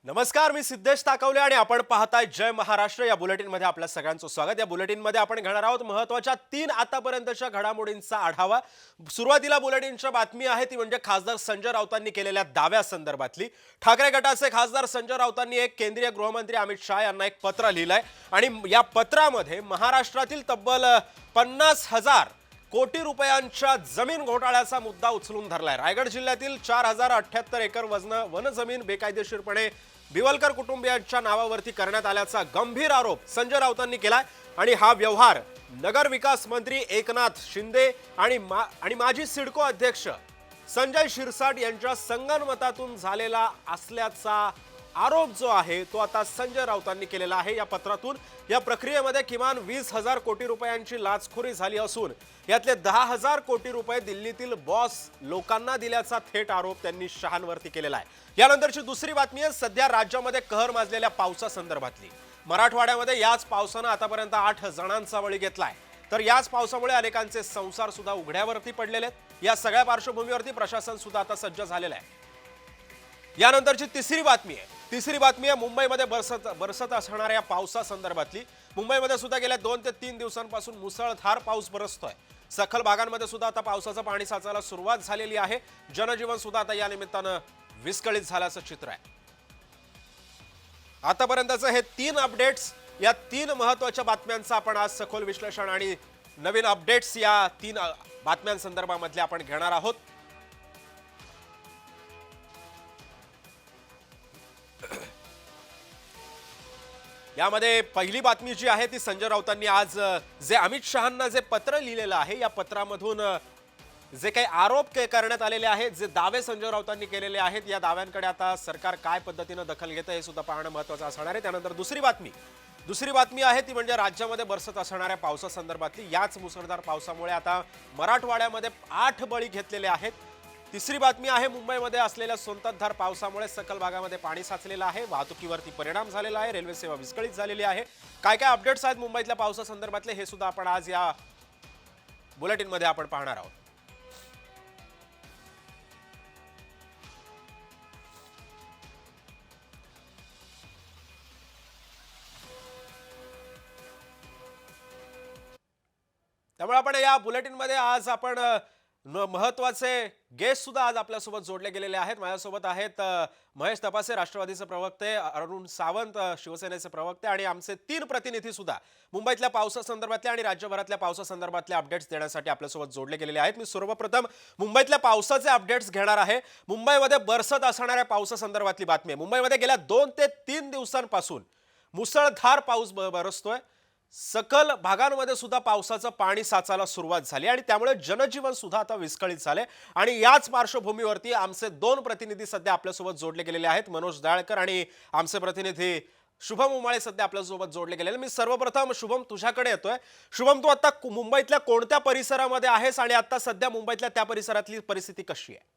नमस्कार, मी सिद्धेश ताकवले आणि आपण पाहताय जय महाराष्ट्र या बुलेटिन मध्ये आपल्या सगळ्यांचं स्वागत। या बुलेटिन मध्ये आपण घेणार आहोत महत्त्वाच्या 3 आतापर्यंतच्या घडामोडींचा आढावा। सुरुवातीला बुलेटिनच्या बातमी आहे ती म्हणजे खासदार संजय राऊतांनी केलेल्या दाव्यासंदर्भातली। ठाकरे गटाचे खासदार संजय राऊतांनी एक केंद्रीय गृहमंत्री अमित शाह यांना एक पत्र लिहिलंय आणि या पत्रामध्ये महाराष्ट्रातील तब्बल 50,000 कोटी रुपयांच्या जमीन घोटाळ्याचा मुद्दा उचलून धरलाय। रायगड जिल्ह्यातील 4078 एकर वन जमीन बेकायदेशीरपणे बिवलकर कुटुंबियांच्या नावावरती करण्यात आल्याचा गंभीर आरोप संजय राऊतांनी केलाय आणि हा व्यवहार नगर विकास मंत्री एकनाथ शिंदे आणि माजी सिडको अध्यक्ष संजय शिरसाट यांच्या संगनमतातून झालेला असल्याचा आरोप जो आहे तो आता संजय राऊतांनी केलेला आहे। या पत्रातून या प्रक्रियेमध्ये किमान 20,000 कोटी रुपयांची लाचखोरी झाली असून यातले 10,000 कोटी रुपये दिल्लीतील बॉस लोकांना दिल्याचा थेट आरोप त्यांनी शहांवरती केलेला आहे। यानंतरची दुसरी बातमी आहे सध्या राज्यामध्ये कहर माजलेल्या पावसासंदर्भातली। मराठवाड्यामध्ये याच पावसानं आतापर्यंत 8 जणांचा बळी घेतलाय, तर याच पावसामुळे अनेकांचे संसार सुद्धा उघड्यावरती पडलेले आहेत। या सगळ्या पार्श्वभूमीवरती प्रशासन सुद्धा आता सज्ज झालेलं आहे। यानंतरची तिसरी बातमी आहे मुंबईमध्ये बरसत असणाऱ्या पावसासंदर्भातली। मुंबईमध्ये सुद्धा गेल्या 2 ते 3 दिवसांपासून मुसळधार पाऊस बरसतोय। सखल भागांमध्ये सुद्धा आता पावसाचं पाणी साचायला सुरुवात झालेली आहे। जनजीवन सुद्धा आता या निमित्तानं विस्कळीत झाल्याचं चित्र आहे। आतापर्यंतचे हे 3 अपडेट्स, या 3 महत्त्वाच्या बातम्यांचं आपण आज सखोल विश्लेषण आणि नवीन अपडेट्स या 3 बातम्यांसंदर्भामध्ये आपण घेणार आहोत। यामध्ये पहिली बातमी जी आहे ती संजय राऊतांनी आज जे अमित शहांना जे पत्र लिहिलेलं आहे या पत्रामधून जे काही आरोप करण्यात आलेले आहेत, जे दावे संजय राऊतांनी केलेले आहेत, या दाव्यांकडे आता सरकार काय पद्धतीने दखल घेतं हे सुद्धा पाहणं महत्त्वाचं असणार आहे। त्यानंतर दुसरी बातमी आहे ती म्हणजे राज्यामध्ये बरसत असणाऱ्या पावसासंदर्भातली। याच मुसळधार पावसामुळे आता मराठवाड्यामध्ये 8 बळी घेतलेले आहेत। तिसरी बातमी आहे मुंबईमध्ये असलेल्या संततधार पावसामुळे सखल भागामध्ये पाणी साचलेलं आहे, वाहतुकीवरती परिणाम झालेला आहे, रेल्वे सेवा विस्कळीत झालेली आहे। काय काय अपडेट्स आहेत मुंबईतल्या पावसासंदर्भातले हे सुद्धा आपण आज या बुलेटिनमध्ये आपण पाहणार आहोत। त्यामुळे आपण या बुलेटिनमध्ये आज आपण महत्त्वाचे गेस्ट सुद्धा आज आपल्यासोबत जोडले गेलेले आहेत। माझ्यासोबत आहेत महेश तपासे राष्ट्रवादीचे प्रवक्ते, अरुण सावंत शिवसेनेचे प्रवक्ते आणि आमचे 3 प्रतिनिधी सुद्धा मुंबईतल्या पावसासंदर्भातल्या आणि राज्यभरातल्या पावसासंदर्भातल्या अपडेट्स देण्यासाठी आपल्यासोबत जोडले गेलेले आहेत। मी सर्वप्रथम मुंबईतल्या पावसाचे अपडेट्स घेणार आहे। मुंबईमध्ये बरसत असणाऱ्या पावसासंदर्भातली बातमी आहे। मुंबईमध्ये गेल्या 2 ते 3 दिवसांपासून मुसळधार पाऊस बरसतोय। सकल भागांमध्ये सुद्धा पावसाचं पाणी साचायला सुरुवात झाली आणि त्यामुळे जनजीवन सुद्धा आता विस्कळीत झाले आणि याच पार्श्वभूमीवरती आमचे 2 प्रतिनिधी सध्या आपल्यासोबत जोडले गेलेले आहेत, मनोज दाळकर आणि आमचे प्रतिनिधी शुभम उमाळे सध्या आपल्यासोबत जोडले गेलेले। मी सर्वप्रथम शुभम तुझ्याकडे येतोय। शुभम, तू आता मुंबईतल्या कोणत्या परिसरामध्ये आहेस आणि आता सध्या मुंबईतल्या त्या परिसरातली परिस्थिती कशी आहे?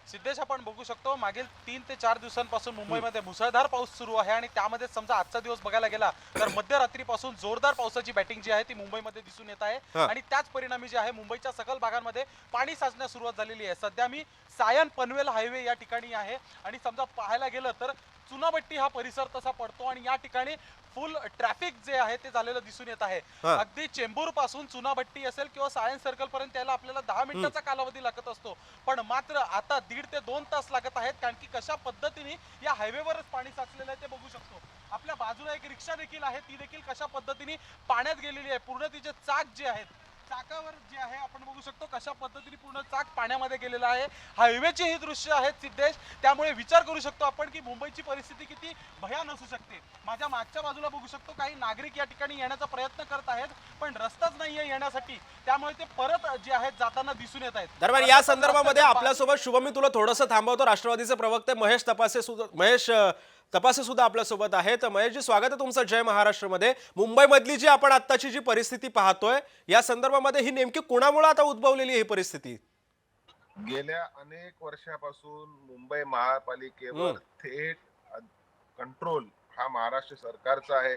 सिद्धेश, आपण बघू शकतो मागील 3 ते 4 दिवसांपासून मुंबईमध्ये मुसळधार पाऊस सुरू आहे आणि त्यामध्ये समजा आजचा दिवस बघायला गेला तर मध्यरात्रीपासून जोरदार पावसाची बॅटिंग जी आहे ती मुंबईमध्ये दिसून येत आहे आणि त्याच परिणामी जे आहे मुंबईच्या सकल भागांमध्ये पाणी साचण्यास सुरुवात झालेली आहे। सध्या मी सायन पनवेल हायवे या ठिकाणी आहे आणि समजा पाहायला गेलं तर चुनाभट्टी हा परिसर तसा पडतो आणि या ठिकाणी फुल ट्रॅफिक जे आहे ते झालेलं दिसून येत आहे। अगदी चेंबूर पासून चुनाभट्टी असेल किंवा सायन्स सर्कल पर्यंत यायला आपल्याला 10 मिनिटाचा कालावधी लागत असतो, पण मात्र आता 1.5 ते 2 तास लागत आहेत, कारण की कशा पद्धतीने या हायवेवरच पाणी साचलेलं आहे ते बघू शकतो। आपल्या बाजूला एक रिक्षा देखील आहे, ती देखील कशा पद्धतीने पाण्यात गेलेली आहे। पूर्ण तिचे चाक जे आहेत, चाकावर जे आहे आपण बघू शकतो कशा पद्धतीने पूर्ण चाक पाण्यामध्ये गेलेला आहे। हायवेची ही दृश्य आहेत सिद्धेश, त्यामुळे विचार करू शकतो आपण की मुंबईची परिस्थिती किती भयान असू शकते। माझ्या मागच्या बाजूला बघू शकतो काही नागरिक या ठिकाणी येण्याचा प्रयत्न करत आहेत, पण रस्ताच नाहीये येण्यासाठी, त्यामुळे ते परत जे आहेत जाताना दिसून येत आहेत। दरम्यान या संदर्भामध्ये आपल्यासोबत शुभम, मी तुला थोडंसं थांबवतो, राष्ट्रवादीचे प्रवक्ते महेश तपासे सुद्धा आपल्यासोबत आहेत। महेशजी, स्वागत आहे तुमचं जय महाराष्ट्रमध्ये। मुंबईमधली जी आपण आत्ताची जी परिस्थिती पाहतोय या संदर्भामध्ये ही नेमकी कुणामुळे आता उद्भवलेली ही परिस्थिती? गेल्या अनेक वर्षापासून मुंबई महापालिकेवर थेट कंट्रोल हा महाराष्ट्र सरकारचा आहे।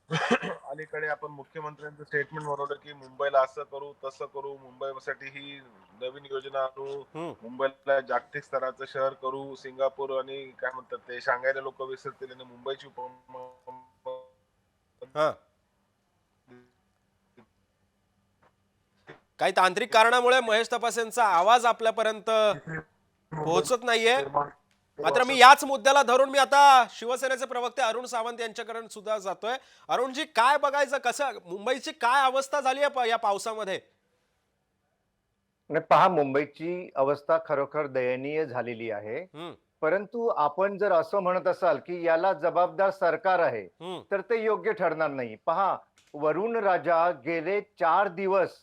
अलीकडे आपण मुख्यमंत्र्यांचं स्टेटमेंट बनवलं की मुंबईला असं करू तसं करू, मुंबईसाठी ही नवीन योजना आणू, हम्म. मुंबईला जागतिक स्तराचं शहर करू, सिंगापूर आणि काय म्हणतात ते शांघायला लोक विसरतील आणि मुंबईची हा, काही तांत्रिक कारणामुळे महेश तपासेंचा आवाज आपल्यापर्यंत पोहोचत नाहीये. मात्र मी याच मुद्द्याला धरून मी आता शिवसेनेचे प्रवक्ते अरुण सावंत यांच्याकडे सुद्धा जातोय. अरुणजी, काय बघायचं, कसं मुंबईची काय अवस्था झाली आहे या पावसामध्ये? नाही पहा, मुंबईची अवस्था खरोखर दयनीय झालेली आहे. हम्म, परंतु आपण जर असं म्हणत असाल की याला जबाबदार सरकार आहे, हम्म, तर ते योग्य ठरणार नाही. पहा, वरुण राजा गेले 4 दिवस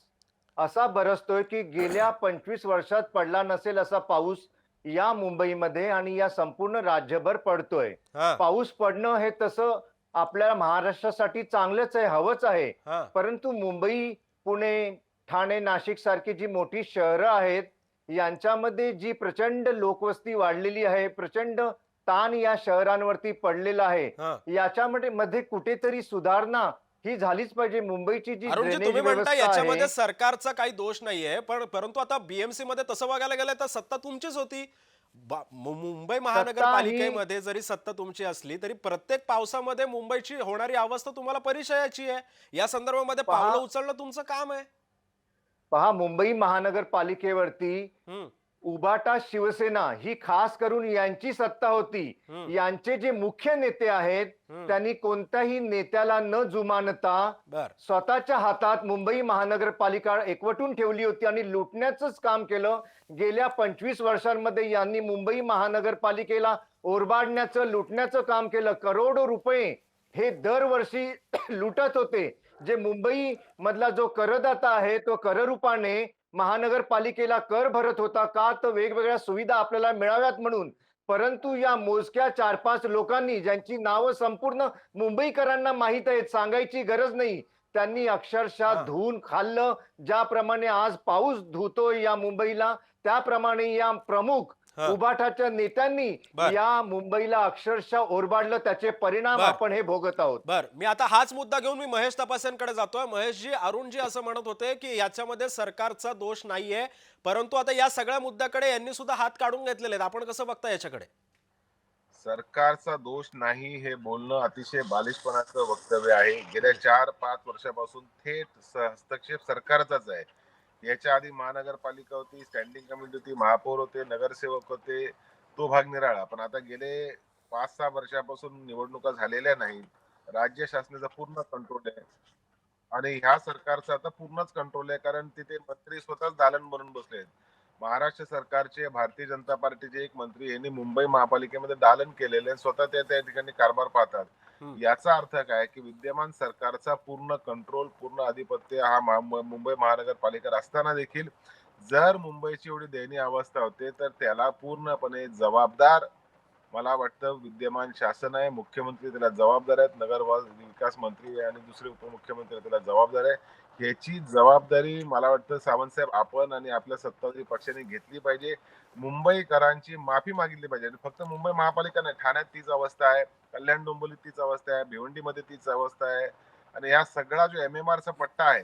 असा बरसतोय की गेल्या 25 वर्षात पडला नसेल असा पाऊस या मुंबईमध्ये आणि या संपूर्ण राज्यभर पडतोय. हा, पाऊस पडणं हे तसं आपल्या महाराष्ट्रासाठी चांगलंच आहे, हवंच आहे. हा, परंतु मुंबई, पुणे, ठाणे, नाशिक सारखी जी मोठी शहरं आहेत, यांच्यामध्ये जी प्रचंड लोकवस्ती वाढलेली आहे, प्रचंड ताण या शहरांवरती पडलेला आहे. हा. मध्ये कुठेतरी सुधारणा ही झालीच पाहिजे. मुंबईची जी अरुणजी, ड्रेनेज तुम्ही म्हणता व्यवस्था याच्यामध्ये आहे, सरकारचा काही दोष नाहीये, पण परंतु आता बीएमसी मध्ये तसं बघायला गेलं तर सत्ता तुमचीच होती. मुंबई महानगरपालिकेमध्ये जरी सत्ता तुमची असली तरी प्रत्येक पावसामध्ये मुंबईची होणारी अवस्था तुम्हाला परिचयाची आहे. या संदर्भामध्ये पहा पावलं उचलणं तुमचं काम आहे. पहा मुंबई महानगरपालिकेवरती हम्म, उबाटा शिवसेना ही खास करून यांची सत्ता होती. हम्म, यांचे जे मुख्य नेते आहेत, हम्म. त्यांनी कोणत्याही नेत्याला न जुमानता बर, स्वतःच्या हातात मुंबई महानगरपालिका एकवटून ठेवली होती आणि लुटण्याचंच काम केलं. गेल्या 25 वर्षांमध्ये यांनी मुंबई महानगरपालिकेला ओरबाडण्याचं, लुटण्याचं काम केलं. करोडो रुपये हे दरवर्षी लुटत होते. जे मुंबई मधला जो करदाता आहे, तो कररूपाने महानगरपालिकेला कर भरत होता. का? तर वेगवेगळ्या सुविधा आपल्याला मिळाव्यात म्हणून. परंतु या मोजक्या 4-5 लोकांनी, ज्यांची नावं संपूर्ण मुंबईकरांना माहीत आहेत, सांगायची गरज नाही, त्यांनी अक्षरशः हा. धुवून खाल्लं. ज्याप्रमाणे आज पाऊस धुतोय या मुंबईला, त्याप्रमाणे या प्रमुख हा. उबाठाच्या नेत्यांनी बर. या मुंबईला अक्षरशः ओरबाडलं. त्याचे परिणाम बर. आपण हे भोगत आहोत. बर, मी आता हाच मुद्दा घेऊन मी महेश तपासेंकडे जातोय. महेशजी, अरुणजी असं म्हणत होते की याच्यामध्ये सरकारचा दोष नाहीये, परंतु आता या सगळ्या मुद्द्याकडे यांनी सुद्धा हात काढून घेतलेले आहेत. आपण कसं बघता याच्याकडे? सरकारचा दोष नाही हे बोलणं अतिशय बालिशपणाचं वक्तव्य आहे. गेल्या 4-5 वर्षापासून थेट हस्तक्षेप सरकारचाच आहे. याच्या आधी महानगरपालिका होती, स्टँडिंग कमिटी होती, महापौर होते, नगरसेवक होते, तो भाग निराळा. पण आता गेले 5-6 वर्षापासून निवडणुका झालेल्या नाहीत. राज्य शासनाचा पूर्ण कंट्रोल आहे आणि ह्या सरकारचा आता पूर्णच कंट्रोल आहे, कारण तिथे मंत्री स्वतःच दालन बनून बसले आहेत. महाराष्ट्र सरकारचे, भारतीय जनता पार्टीचे एक मंत्री यांनी मुंबई महापालिकेमध्ये दालन केलेले आहे, स्वतः ते त्या ठिकाणी कारभार पाहतात. हम्म. याचा अर्थ काय की विद्यमान सरकारचा पूर्ण कंट्रोल, पूर्ण आधिपत्य हा मुंबई महानगरपालिकेवर असताना देखील जर मुंबईची एवढी दयनीय अवस्था होते, तर त्याला पूर्णपणे जबाबदार मला वाटतं विद्यमान शासन आहे. मुख्यमंत्री त्याला जबाबदार आहेत, नगर विकास मंत्री आणि दुसरे उपमुख्यमंत्री त्याला जबाबदार आहे. ह्याची जबाबदारी मला वाटतं सावंतसाहेब आपण आणि आपल्या सत्ताधारी पक्षाने घेतली पाहिजे. मुंबईकरांची माफी मागितली पाहिजे. आणि फक्त मुंबई महापालिका नाही, ठाण्यात तीच अवस्था आहे, कल्याण डोंबिवलीत तीच अवस्था आहे, भिवंडीमध्ये तीच अवस्था आहे आणि या सगळा जो MMR चा पट्टा आहे,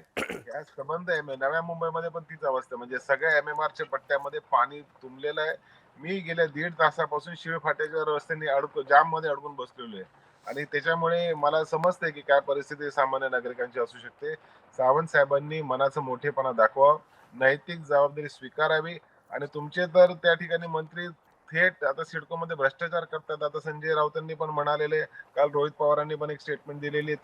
या संबंध नव्या मुंबईमध्ये पण तीच अवस्था आहे. म्हणजे सगळ्या MMR च्या पट्ट्यामध्ये पाणी तुंबलेलं आहे. मी गेल्या 1.5 तासापासून शिळफाट्याच्या रस्त्याने जाम मध्ये अडकून बसलेलो आहे आणि त्याच्यामुळे मला समजतंय की काय परिस्थिती सामान्य नागरिकांची असू शकते. सावंत साहेबांनी मनाचा मोठेपणा दाखवावा, नैतिक जबाबदारी स्वीकारावी आणि तुमचे तर त्या ठिकाणी मंत्री थेट आता सिडकोमध्ये भ्रष्टाचार करतात. आता संजय राऊतांनी पण म्हणालेले, काल रोहित पवारांनी पण एक स्टेटमेंट दिलेली आहे,